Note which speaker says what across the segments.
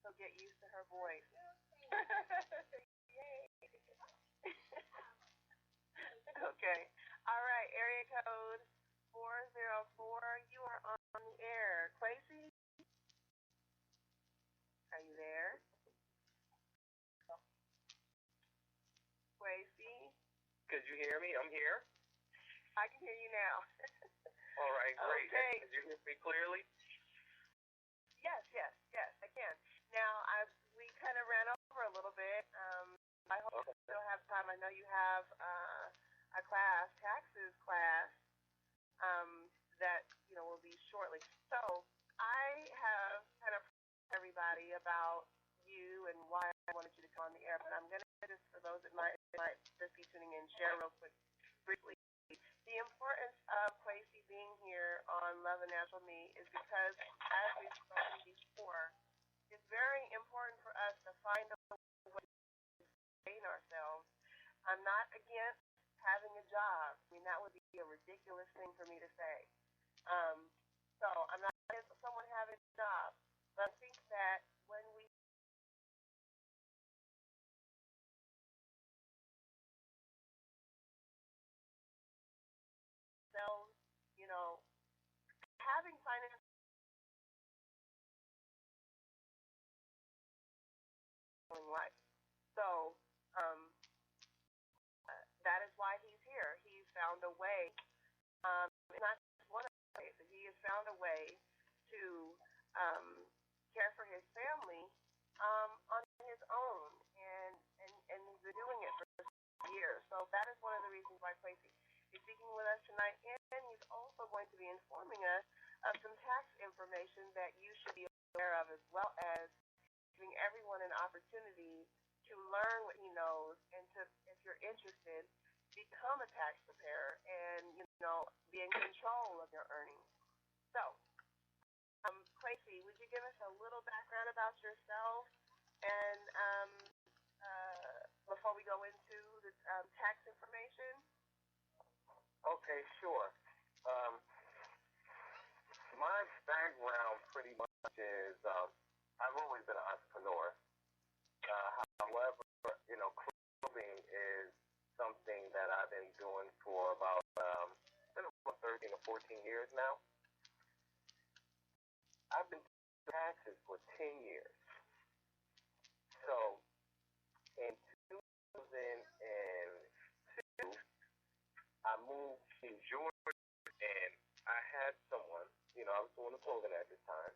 Speaker 1: also get used to her voice. Yay. Okay. All right. Area code 404. You are on the air. Quasi, are you there? Quasi,
Speaker 2: Could you hear me? I'm here.
Speaker 1: I can hear you now.
Speaker 2: All right, great.
Speaker 1: Okay.
Speaker 2: Could you hear me clearly?
Speaker 1: Yes, yes, yes, I can. Now, we kind of ran over a little bit. I hope you
Speaker 2: Okay.
Speaker 1: still have time. I know you have a class, taxes class, that will be shortly. So I have kind of everybody about you and why I wanted you to come on the air, but I'm going to just for those that might just be tuning in, share real quick, briefly. The importance of Quasi being here on Love and Natural Me is because, as we've spoken before, it's very important for us to find a way to sustain ourselves. I'm not against having a job. I mean, that would be a ridiculous thing for me to say. Um, so I'm not against someone having a job, but I think that when we selves, you know, having financial life. So um, that is why he's here. He found a way. It's not just one of the ways. He has found a way to um, care for his family on his own, and he's been doing it for years. So that is one of the reasons why Quasi is speaking with us tonight, and he's also going to be informing us of some tax information that you should be aware of, as well as giving everyone an opportunity to learn what he knows, and to, if you're interested, become a tax preparer and be in control of your earnings. So, Quasi, would you give us a little background about yourself and before we go into the tax information?
Speaker 2: Okay, sure. Um, my background pretty much is I've always been an entrepreneur. However, clothing is something that I've been doing for about been about 13 or 14 years now. I've been doing taxes for 10 years. So in 2002, I moved to Georgia, and I had someone. I was doing the clothing at this time.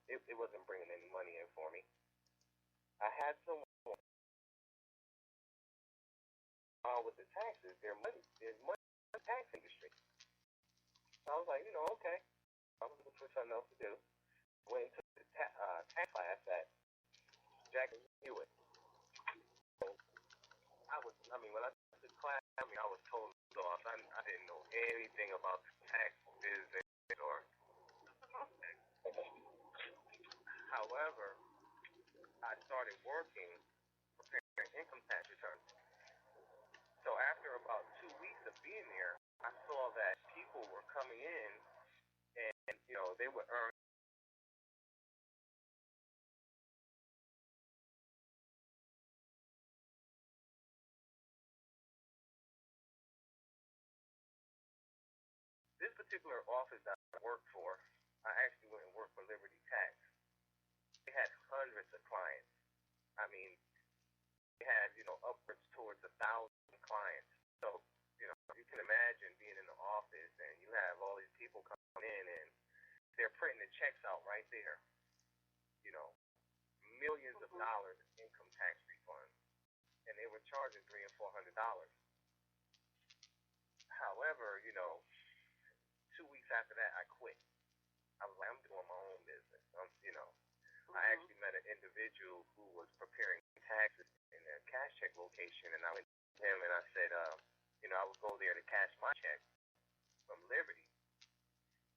Speaker 2: It wasn't bringing any money in for me. I had someone with the taxes. There's money in the tax industry. So I was like, okay. I was looking for something else to do. Went into the tax class at Jackson Hewitt. So when I took the class, I was totally lost. I didn't know anything about the tax business or. However, I started working preparing income tax returns. So after about 2 weeks of being there, I saw that people were coming in, and they would earn. This particular office that I worked for, I actually went and worked for Liberty Tax. They had hundreds of clients. I mean, they had upwards towards 1,000 clients. So you can imagine being in the office and you have all these people coming in, and they're printing the checks out right there. You know, millions of dollars in income tax refunds, and they were charging $300 and $400. However, 2 weeks after that, I quit. I was like, I'm doing my own business. I actually met an individual who was preparing taxes in a cash check location, and I went to him and I said, I would go there to cash my check from Liberty.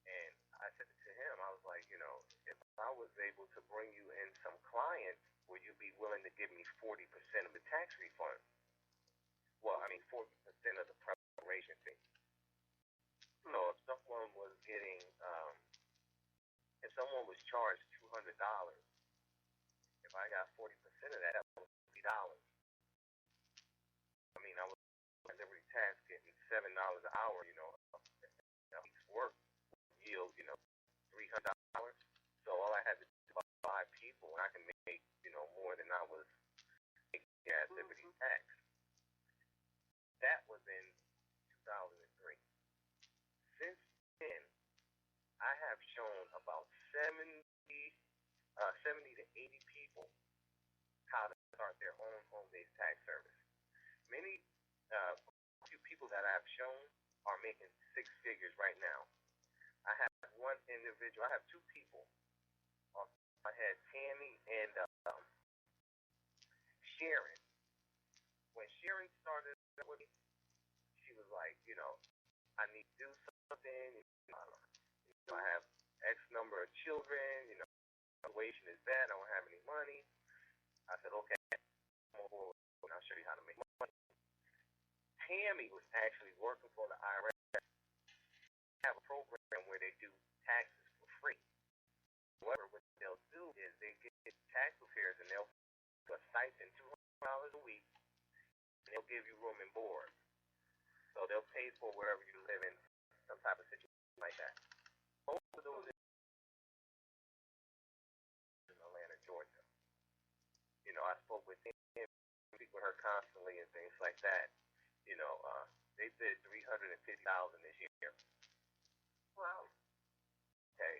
Speaker 2: And I said to him, I was like, if I was able to bring you in some clients, would you be willing to give me 40% of the tax refund? Well, 40% of the preparation fee. So if someone was charged $200, I got 40% of that. That was $50. I mean, I was at Liberty Tax getting $7 an hour. A week's work yield, $300. So all I had to do about 5 people, and I can make, more than I was making at Liberty Tax. That was in 2003. Since then, I have shown about 70 to 80 people how to start their own home-based tax service. Many, few people that I've shown are making 6 figures right now. I have one individual. I have 2 people. I had Tammy and Sharon. When Sharon started with me, she was like, I need to do something. I have X number of children. Situation is bad. I don't have any money. I said, okay, come on board, and I'll show you how to make money. Tammy was actually working for the IRS. They have a program where they do taxes for free. However, what they'll do is they get tax preparers and they'll do a stipend, $200 a week, and they'll give you room and board. So they'll pay for wherever you live in, some type of situation like that. Both of those in Atlanta, Georgia. I spoke with him, speak with her constantly and things like that. They bid $350,000 this year.
Speaker 1: Wow.
Speaker 2: Okay.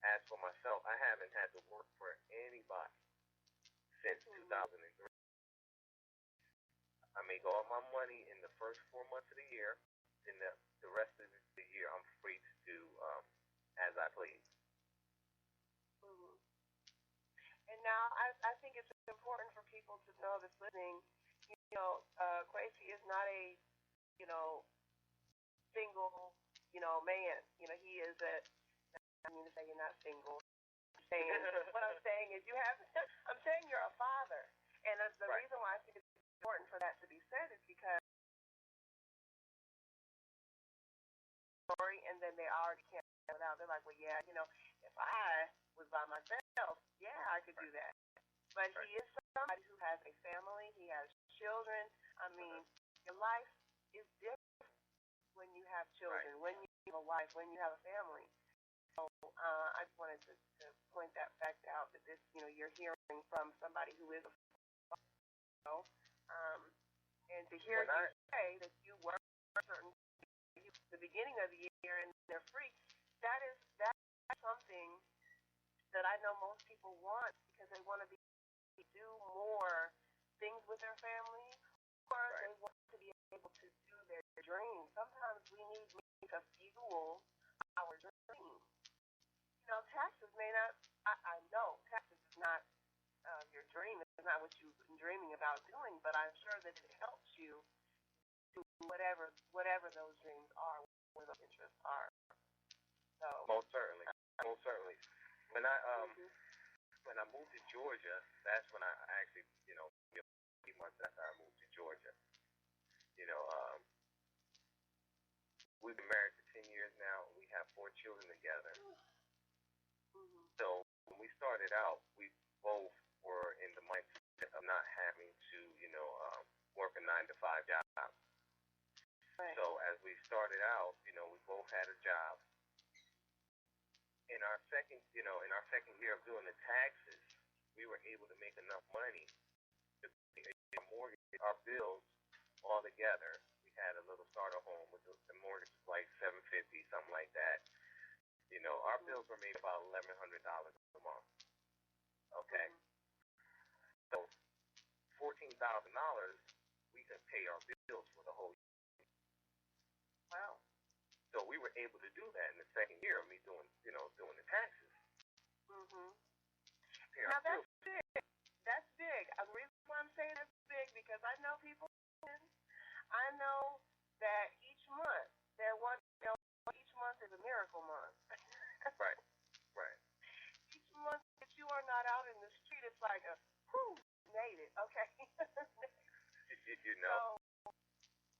Speaker 2: As for myself, I haven't had to work for anybody since 2003. I make all my money in the first 4 months of the year. In the rest of the year, I'm free to do as I please.
Speaker 1: And now I think it's important for people to know that's listening. Quasi is not a single man. He is a. I mean to say you're not single. What I'm saying is you have. I'm saying you're a father, and the reason why I think it's important for that to be said is because story, and then they already can't get it out. They're like, well, yeah, if I was by myself, yeah, I could do that. But he is somebody who has a family. He has children. I mean, your life is different when you have children, when you have a wife, when you have a family. So I just wanted to point that fact out that this, you're hearing from somebody who is a father, and to hear you say that you work certain the beginning of the year and they're free, that's something that I know most people want because they want to do more things with their family, or they want to be able to do their dreams. Sometimes we need to fuel our dreams. Taxes may not. I know taxes is not your dream. It's not what you've been dreaming about doing, but I'm sure that it helps you to whatever those dreams are, where those interests are. So
Speaker 2: most certainly. When I moved to Georgia, that's when I actually, 3 months after I moved to Georgia, we've been married for 10 years now. We have 4 children together. So when we started out, we both were in the mindset of not having to, work a 9-to-5 job.
Speaker 1: Right.
Speaker 2: So as we started out, we both had a job. In our second year of doing the taxes, we were able to make enough money to pay our mortgage, our bills all together. We had a little starter home with the mortgage was like $750, something like that. Our bills were maybe about $1,100 a month. Okay. So $14,000, we could pay our bills for the whole year.
Speaker 1: Wow.
Speaker 2: So we were able to do that in the second year of me doing the taxes.
Speaker 1: Now that's big. That's big. The reason why I'm saying that's big because I know people. I know that each month each month is a miracle month.
Speaker 2: Right.
Speaker 1: Each month that you are not out in the street, it's like a made it. Okay.
Speaker 2: So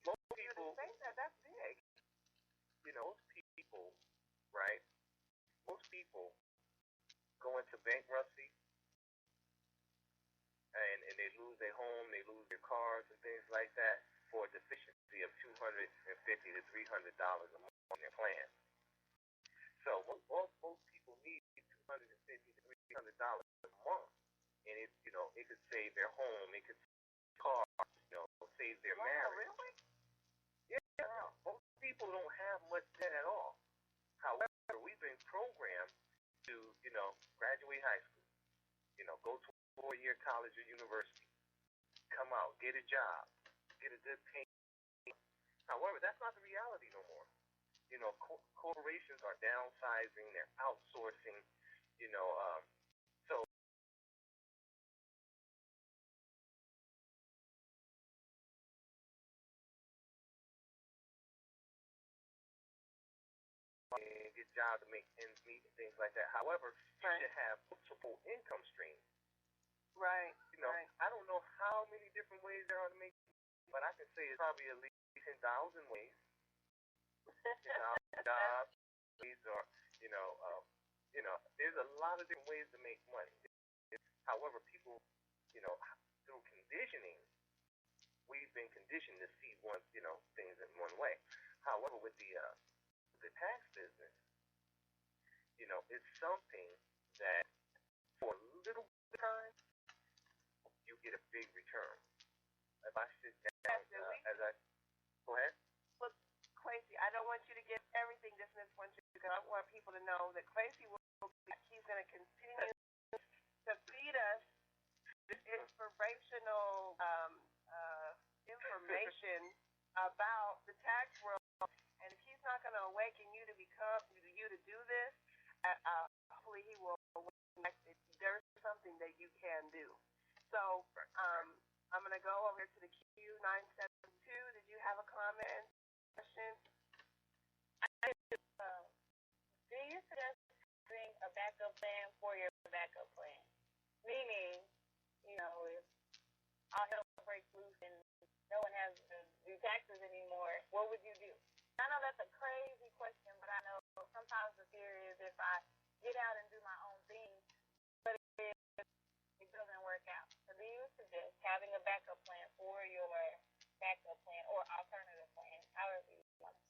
Speaker 2: most people
Speaker 1: think that's big.
Speaker 2: Most people, right? Most people go into bankruptcy lose their home, they lose their cars and things like that for a deficiency of $250 to $300 a month on their plan. So what most people need is $250 to $300 a month, and it could save their home, it could save cars, save their marriage.
Speaker 1: Really?
Speaker 2: Yeah, most people don't have much debt at all. However, we've been programmed to, graduate high school, go to a 4-year college or university, come out, get a job, get a good pay. However, that's not the reality no more. Corporations are downsizing, they're outsourcing, so get jobs to make ends meet and things like that. However, you should have multiple income streams.
Speaker 1: Right.
Speaker 2: I don't know how many different ways there are to make, but I can say it's probably at least 10,000 ways. 10,000 jobs, ways, or there's a lot of different ways to make money. However, people, through conditioning, we've been conditioned to see things in one way. However, with the tax business, it's something that for a little bit of time, you get a big return. If I sit down, go ahead.
Speaker 1: Look, Quincy, I don't want you to get everything this Miss wants you because I want people to know that Quincy he's going to continue to feed us this inspirational information about the tax world. And if he's not going to awaken you to become you to do this, hopefully he will awaken that there's something that you can do. So I'm going to go over to the Q972. Did you have a comment, question?
Speaker 3: Do you suggest having a backup plan for your backup plan? Meaning, if all hell breaks loose and no one has to do taxes anymore, what would you do? I know that's a crazy question, but I know sometimes the fear is if I get out and do my own thing, but it doesn't work out. So do you suggest having a backup plan for your backup plan or alternative plan, however you want to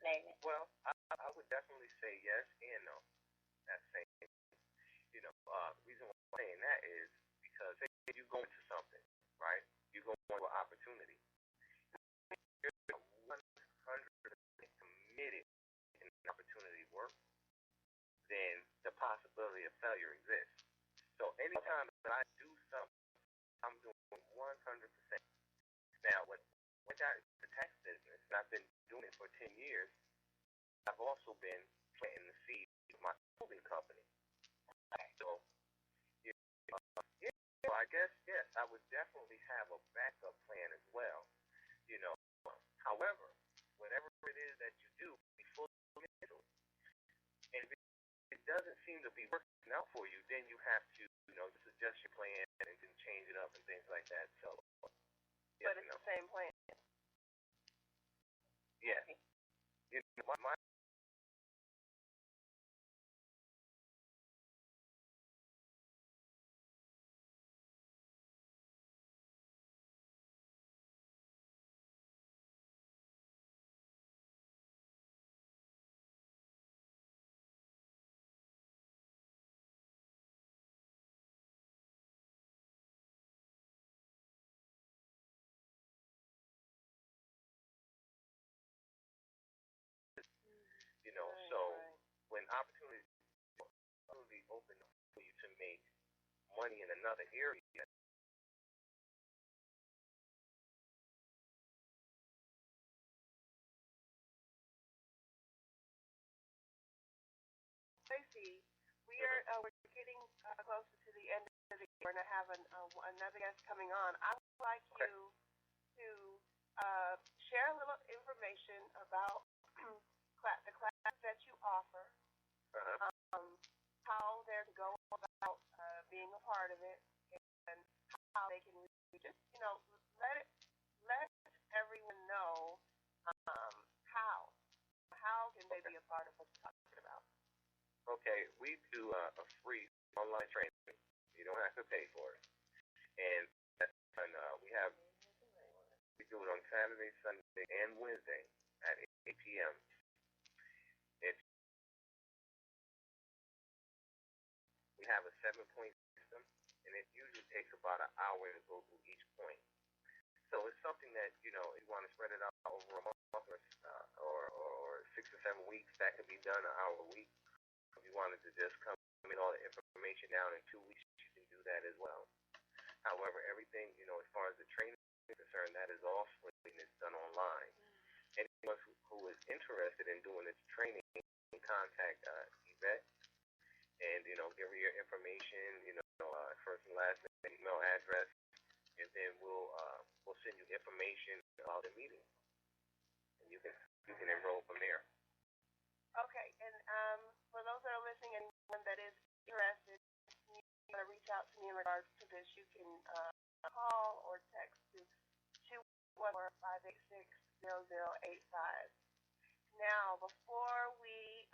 Speaker 3: name it?
Speaker 2: Well, I would definitely say yes and no. That's saying, the reason why I'm saying that is because say you go into something, right? You go into an opportunity. You're 100% committed in the opportunity work, then the possibility of failure exists. So anytime that I do something, I'm doing 100%. Now, when I got into the tax business, and I've been doing it for 10 years, I've also been planting the seed of my clothing company. So, I guess, yes, I would definitely have a backup plan as well. However, whatever it is that you do, be fully committed. And if it doesn't seem to be working out for you, then you have to, just adjust your plan and then change it up and things like that. So,
Speaker 1: But it's the same plan.
Speaker 2: Yeah. My so when opportunities open up for you to make money in another area,
Speaker 1: Tracy, we're getting closer to the end of the year, and I have another guest coming on. I would like you to share a little information about the classes that you offer, how they're to go about being a part of it, and how they can just let everyone know how can they be a part of what you're talking about.
Speaker 2: okay, we do a free online training. You don't have to pay for it. And And we do it on Saturday, Sunday, and Wednesday at 8 p.m. It's, we have a 7-point system, and it usually takes about an hour to go through each point. So it's something that, if you want to spread it out over a month or 6 or 7 weeks, that can be done an hour a week. If you wanted to just come in all the information down in 2 weeks, you can do that as well. However, everything, as far as the training is concerned, that is all free and it's done online. Anyone who is interested in doing this training can contact Yvette and, give her your information, first and last name, email address, and then we'll send you information about the meeting, and you can enroll from there.
Speaker 1: Okay, and for those that are listening, anyone that is interested, you want to reach out to me in regards to this, you can call or text to 214-586-0085. Now, before we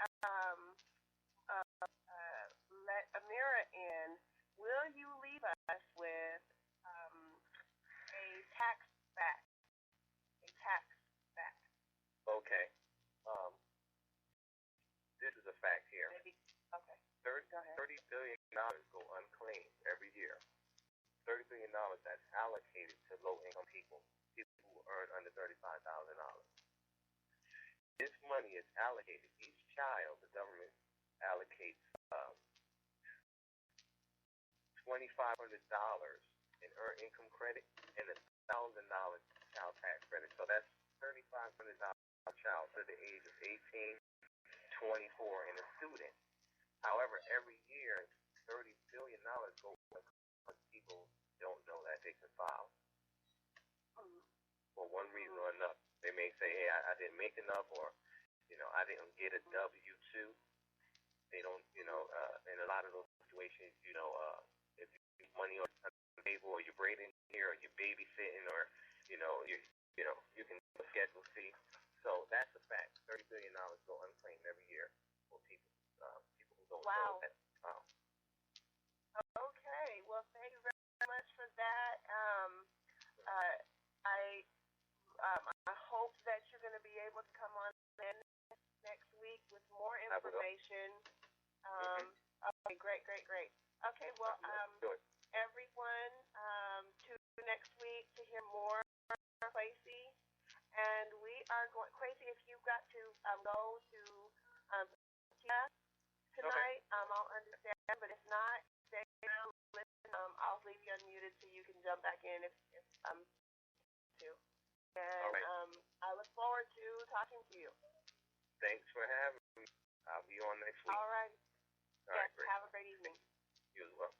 Speaker 1: let Amira in, will you leave us with a tax fact? A tax fact.
Speaker 2: Okay. This is a fact here.
Speaker 1: Maybe, okay.
Speaker 2: $30 billion go unclaimed every year. $30 billion that's allocated to low-income people who earn under $35,000. This money is allocated. Each child, the government allocates $2,500 in earned income credit and $1,000 child tax credit. So that's $3,500 child to the age of 18, 24, and a student. However, every year, $30 billion go because people don't know that they can file. For one reason or another. They may say, hey, I didn't make enough, or, I didn't get a W-2. They don't, in a lot of those situations, if you money on the table, or you're braiding here, or you're babysitting, or, you can schedule fee. So that's a fact. $30 billion go unclaimed every year for people who don't know that. Wow.
Speaker 1: Okay. Well, thank you very much for that. I hope that you're going to be able to come on in next week with more information. Okay, great. Okay, well, everyone, tune in next week to hear more from Quasi. And we are going, Quasi, if you've got to go to class tonight, I'll understand. But if not, stay down, listen. I'll leave you unmuted so you can jump back in if to. And I look forward to talking to you.
Speaker 2: Thanks for having me. I'll be on next week.
Speaker 1: All right.
Speaker 2: All right, great.
Speaker 1: Have a great evening.
Speaker 2: You as well.